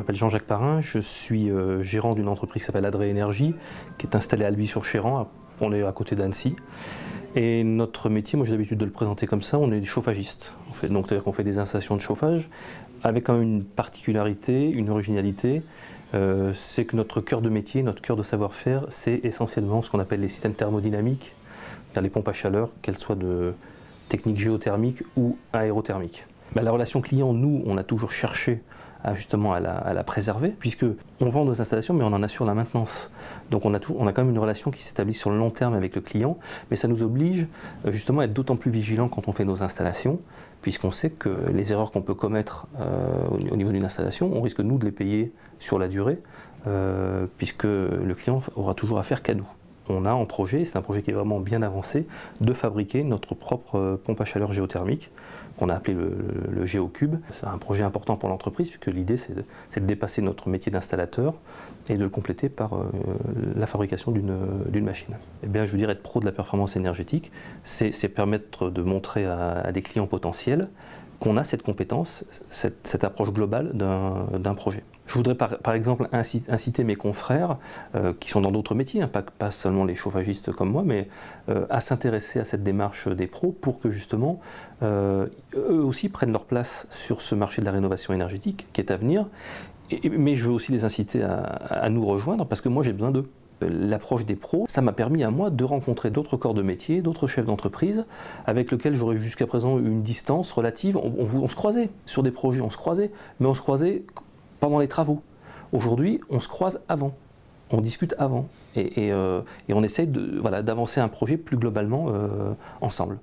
m'appelle Jean-Jacques Parrain, je suis gérant d'une entreprise qui s'appelle Adré Énergie, qui est installée à Albi-sur-Chéran, on est à côté d'Annecy. Et notre métier, moi j'ai l'habitude de le présenter comme ça, on est des chauffagistes. Donc c'est-à-dire qu'on fait des installations de chauffage avec quand même une particularité, une originalité, c'est que notre cœur de métier, notre cœur de savoir-faire, c'est essentiellement ce qu'on appelle les systèmes thermodynamiques, c'est-à-dire les pompes à chaleur, qu'elles soient de technique géothermique ou aérothermique. La relation client, nous, on a toujours cherché justement à la préserver, puisque on vend nos installations, mais on en assure la maintenance. Donc on a quand même une relation qui s'établit sur le long terme avec le client, mais ça nous oblige justement à être d'autant plus vigilants quand on fait nos installations, puisqu'on sait que les erreurs qu'on peut commettre au niveau d'une installation, on risque nous de les payer sur la durée, puisque le client aura toujours affaire qu'à nous. On a en projet, c'est un projet qui est vraiment bien avancé, de fabriquer notre propre pompe à chaleur géothermique, qu'on a appelé le GéoCube. C'est un projet important pour l'entreprise, puisque l'idée c'est de dépasser notre métier d'installateur et de le compléter par la fabrication d'une machine. Eh bien, je veux dire, être pro de la performance énergétique, c'est permettre de montrer à des clients potentiels qu'on a cette compétence, cette approche globale d'un projet. Je voudrais par exemple inciter mes confrères, qui sont dans d'autres métiers, pas seulement les chauffagistes comme moi, mais à s'intéresser à cette démarche des pros pour que justement eux aussi prennent leur place sur ce marché de la rénovation énergétique qui est à venir. Mais je veux aussi les inciter à nous rejoindre parce que moi j'ai besoin d'eux. L'approche des pros, ça m'a permis à moi de rencontrer d'autres corps de métier, d'autres chefs d'entreprise, avec lesquels j'aurais jusqu'à présent eu une distance relative. On se croisait sur des projets, mais on se croisait pendant les travaux. Aujourd'hui, on se croise avant, on discute avant, et on essaye d'avancer un projet plus globalement ensemble.